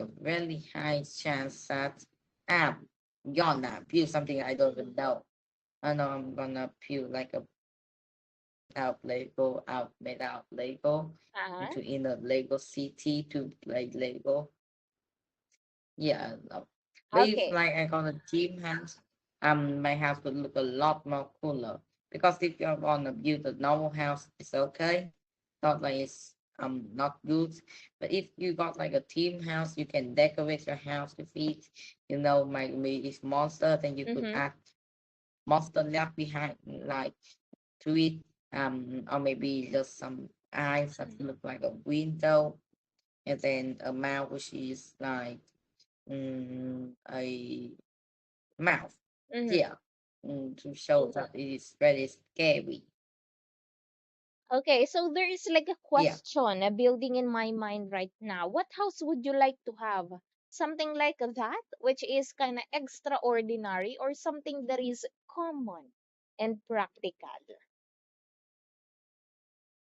a really high chance that I'm gonna build something I don't even know. I know I'm gonna build like a out made out Lego Uh-huh. into in a Lego city to play Lego. Yeah, I love. But if Okay. like I got a dream house, my house would look a lot more cooler. Because if you're gonna build a normal house, it's okay. Not like it's not good. But if you got like a team house, you can decorate your house with it. You know, maybe it's monster, then you could Mm-hmm. add monster left behind like to it. Or maybe just some eyes that look like a window, and then a mouth which is like a mouth. Mm-hmm. Yeah, to show that it is very scary. Okay, so there is like a Yeah, question building in my mind right now. What house would you like to have? Something like that, which is kind of extraordinary, or something that is common and practical?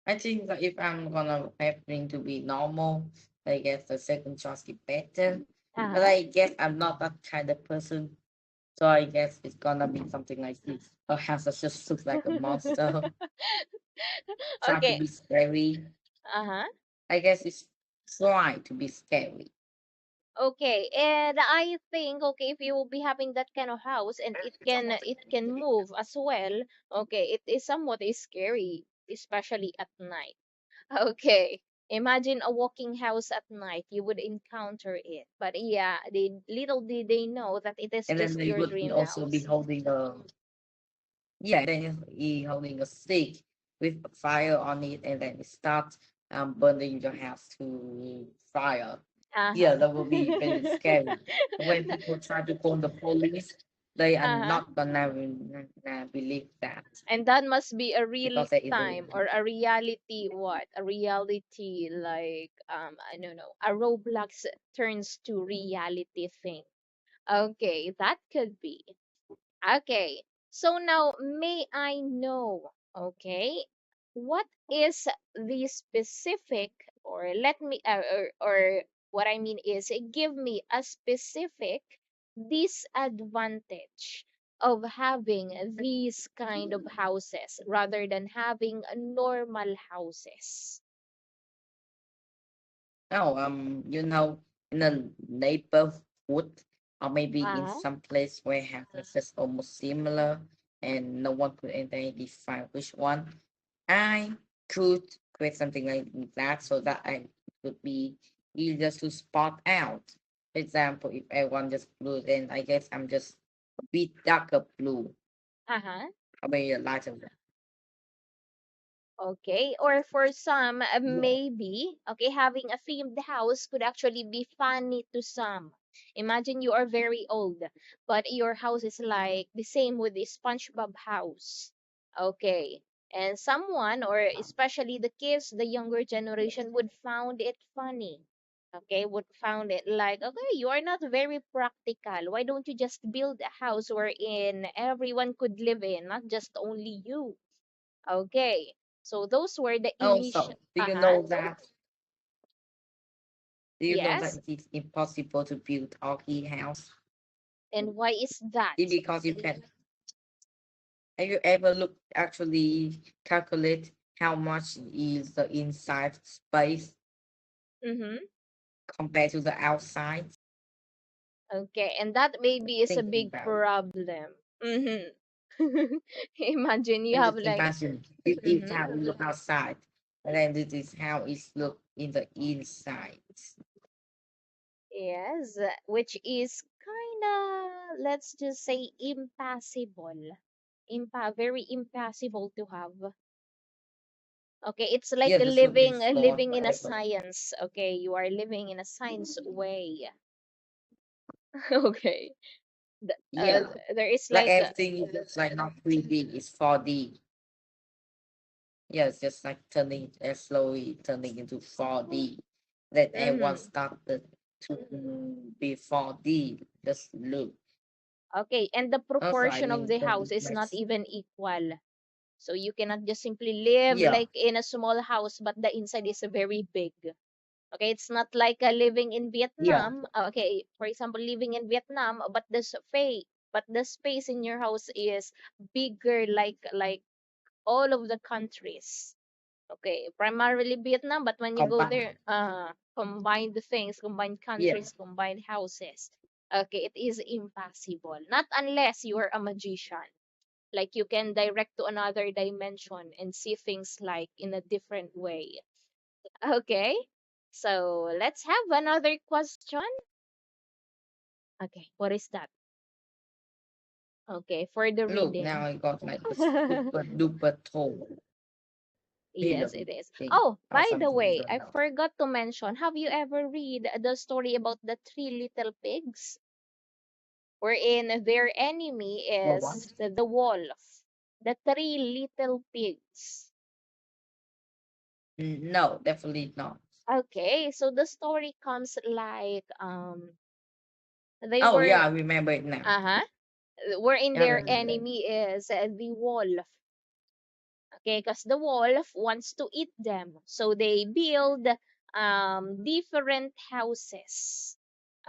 I think that if I'm gonna having to be normal, I guess the second choice is better. But Uh-huh. I guess I'm not that kind of person, so I guess it's gonna be something like this. A house that just looks like a monster, try to Okay. be scary. Uh-huh. I guess it's try to be scary. Okay, and I think okay if you will be having that kind of house and it can move as well. Okay, it is somewhat scary, especially at night. Okay, imagine a walking house at night. You would encounter it, but yeah, they little did they know that it is And then just they your would dream also be house. holding a yeah, then he holding a stick with fire on it, and then it starts burning your house to fire. Yeah, Uh-huh. that will be very scary. When people try to call the police, they are Uh-huh. not gonna believe that And that must be a real because they either time or a reality, what? A reality like I don't know, a Roblox turns to reality thing. Okay, that could be. Okay. So now may I know, okay, what is the specific, or let me or what I mean is give me a specific disadvantage of having these kind of houses rather than having a normal houses. oh in a neighborhood or maybe in Uh-huh. some place where houses is almost similar and no one could identify which one. I could create something like that so that I could be easier to spot out. For example, if everyone just blue, then I guess I'm just a bit darker blue. Uh-huh. I mean, a lighter one. Okay, or for some, Yeah. maybe, okay, having a themed house could actually be funny to some. Imagine you are very old, but your house is like the same with the SpongeBob house. Okay, and someone, or especially the kids, the younger generation, would found it funny. Okay, would found it like, okay, you are not very practical. Why don't you just build a house wherein everyone could live in, not just only you? Okay. So those were the initial. Also, do you Uh-huh. know that? Do you know that Yes. it is impossible to build Orchid house? And why is that? Because you can. Have you ever looked actually calculate how much is the inside space Mm-hmm. compared to the outside? Okay. And that maybe is a Thinking big about it. problem. Mm-hmm. Imagine you And have just like. imagine this is Mm-hmm. how it look outside, and then this is how it look in the inside. Yes, which is kind of, let's just say, impassable. Very impassable to have. Okay, it's like Yeah, a this will be stored living in a forever. science. Okay, you are living in a science way. Okay. Yeah, There is like like everything looks like not 3D, it's 4D. Yeah, it's just like turning slowly turning into 4D. Then everyone mm-hmm. started to be 4D. Just look. Okay, and the Also, I proportion of mean, the that house is is not nice. even equal. So you cannot just simply live Yeah, like in a small house, but the inside is very big. Okay, it's not like living in Yeah, Vietnam. Okay, for example, living in Vietnam, but the space in your house is bigger, like all of the countries. Okay, primarily Vietnam, but when you go combined. there, combine the things, combined Yeah, countries, combined houses. Okay, it is impossible. Not unless you are a magician. Like you can direct to another dimension and see things like in a different way. Okay, so let's have another question. Okay, what is that? Okay, for the look, now reading. I got like a super duper tall Yes, pillow it is. thing Oh, or by the something. I way, don't I know. forgot to mention, have you ever read the story about the three little pigs? Wherein their enemy What one? is the wolf. The three little pigs. No, definitely not. Okay, so the story comes like they Oh were yeah, I remember it now. uh-huh wherein Yeah, I their remember it. enemy is the wolf. Okay, because the wolf wants to eat them. So they build different houses.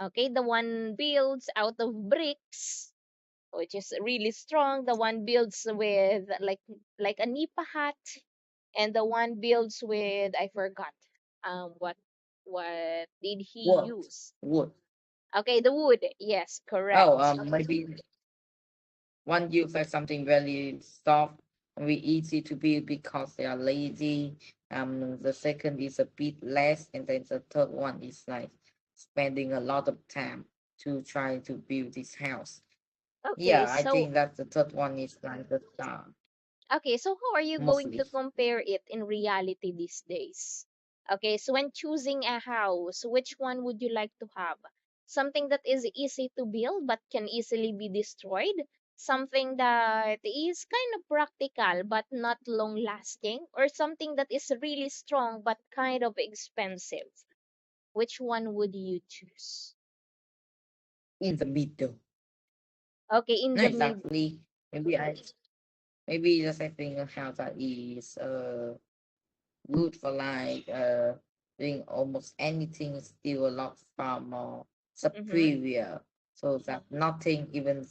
Okay, the one builds out of bricks, which is really strong. The one builds with like a nipa hut, and the one builds with I forgot what did he Wood, use? wood. Okay, the wood. Yes, Oh, correct. maybe one use like something very soft and very easy to build because they are lazy. The second is a bit less, and then the third one is like spending a lot of time to try to build this house. Okay, Yeah, I so think that the third one is like the star, how are you going mostly. to compare it in reality these days? Okay, so when choosing a house, which one would you like to have? Something that is easy to build but can easily be destroyed? Something that is kind of practical but not long lasting? Or something that is really strong but kind of expensive? Which one would you choose? In the middle. Okay, in No, the it's mid. actually maybe I maybe just I think a house that is good for like doing almost anything is still a lot far more Mm-hmm. superior. So that nothing even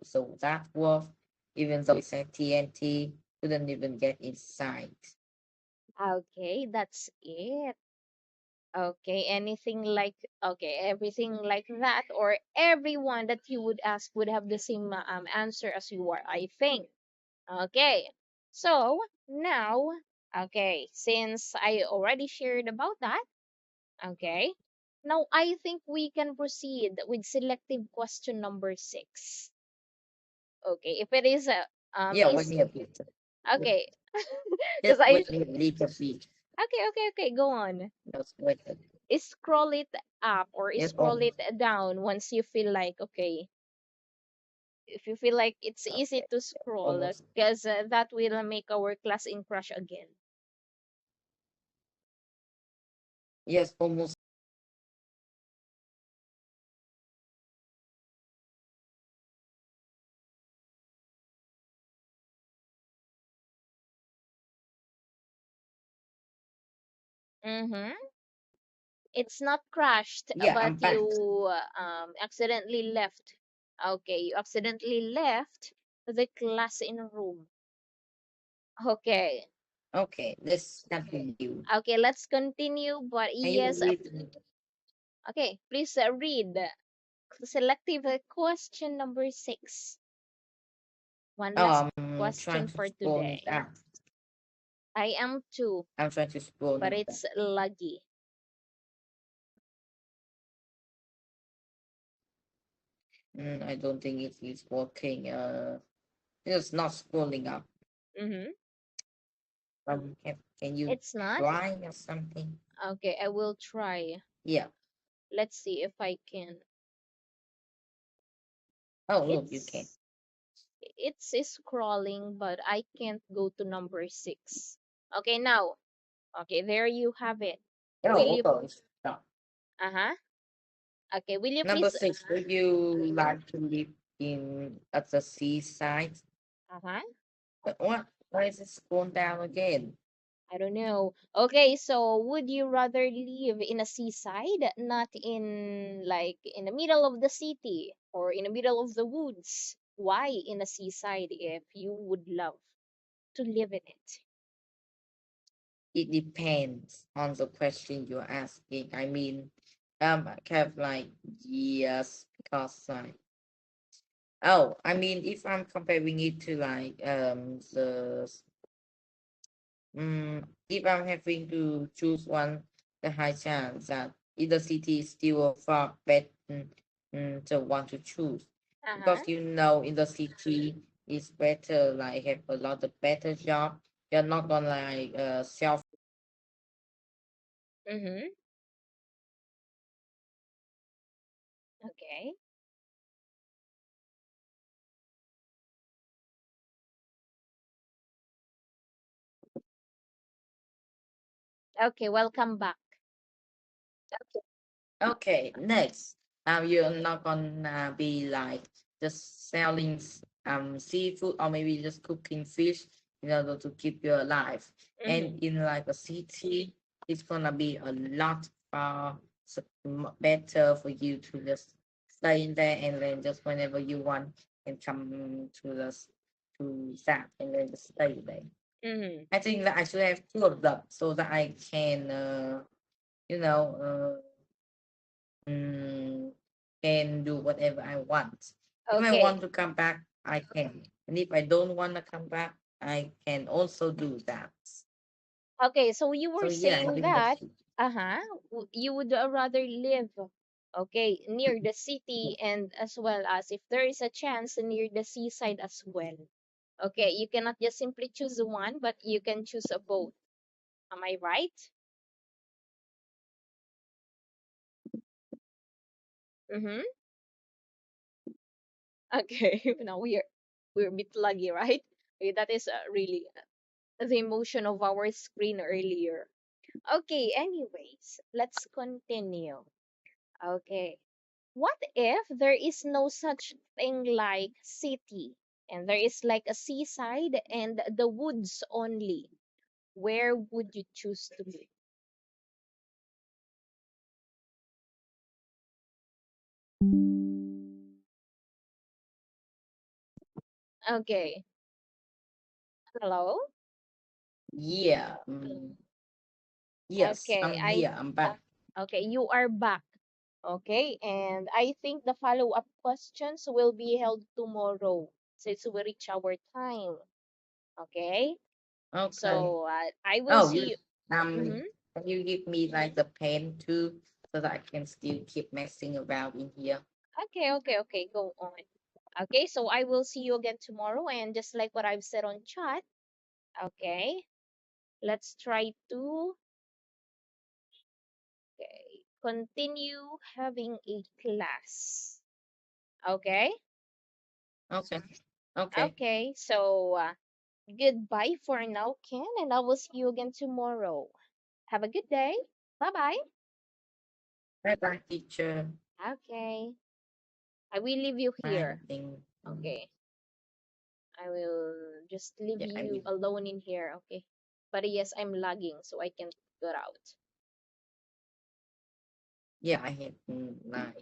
so that worth even though it's a TNT couldn't even get inside. Okay, that's it. Okay, anything like everything like that, or everyone that you would ask would have the same answer as you are, I think. Okay, so now, okay, since I already shared about that, okay, now I think we can proceed with selective question number 6. Okay, if it Yeah, is when you have it. okay, because Just I when you have little bit. okay, go on. That's what Scroll it up or yes scroll almost it down once you feel like okay, if you feel like it's easy okay. to scroll, Almost because that will make our class in crush again. yes, almost Mm-hmm. It's not crashed, yeah, but I'm back. you accidentally left. Okay, you accidentally left the class in room. Okay, Okay, let's continue. okay, let's continue. But Can you yes, read me? okay, please read selective question number 6. One last Oh, I'm trying question to for scroll it today. up. I am too, I'm trying to scroll but it up. it's laggy. I don't think it is working. It's not scrolling up. Mm-hmm. Can you It's not? try or something? Okay, I will try. Yeah. Let's see if I can. Oh, look, you can. It's it's scrolling, but I can't go to number 6. Okay, now. Okay, there you have it. Will Oh, you okay. It's not. uh-huh. Okay, will you Number please 6. Would you like to live in at the seaside? uh-huh. But what? Why is it scrolled down again? I don't know. Okay, so would you rather live in a seaside, not in like in the middle of the city or in the middle of the woods? Why in a seaside if you would love to live in it? It depends on the question you're asking. I mean, I have like yes, because like oh, I mean, if I'm comparing it to like if I'm having to choose one, the high chance that either city is still far better the one to choose because Uh-huh. in the city is better like have a lot of better job. You're not gonna like self. Mm-hmm. Okay. Okay, welcome back. Okay, next, you're not gonna be like just selling seafood or maybe just cooking fish in order to keep you alive. Mm-hmm. And in like a city, it's gonna be a lot better for you to just stay in there and then just whenever you want and come to the to that and then just stay there. Mm-hmm. I think that I should have two of them so that I can you know mm, can do whatever I want. If I Okay. want to come back, I can. And if I don't want to come back, I can also do that. Okay, so you So were yeah, I saying think that's that, uh-huh, you would rather live, okay, near the city and as well as if there is a chance near the seaside as well. Okay, you cannot just simply choose one, but you can choose a both. Am I right? Mm-hmm. Okay, now we're a bit laggy, right? Okay, that is really the emotion of our screen earlier. Okay, anyways, let's continue. Okay. What if there is no such thing like city and there is like a seaside and the woods only? Where would you choose to live? Okay. Hello? yeah. Yes, Okay, I'm here. I'm back. okay, you are back. Okay, and I think the follow-up questions will be held tomorrow since we reach our time. Okay? Okay. So I will Oh, see you. Mm-hmm. can you give me like the pen too so that I can still keep messing around in here? Okay, okay, okay, go on. Okay, so I will see you again tomorrow. And just like what I've said on chat, okay, let's try to okay, continue having a class. Okay, Okay. Okay. okay, so goodbye for now, Ken, and I will see you again tomorrow. Have a good day. Bye bye. Bye bye, teacher. Okay, I will leave you Bye. here. Thank you. Okay, I will just leave Yeah, I you mean, alone in here. Okay, but yes, I'm lagging, so I can get out. yeah, I have like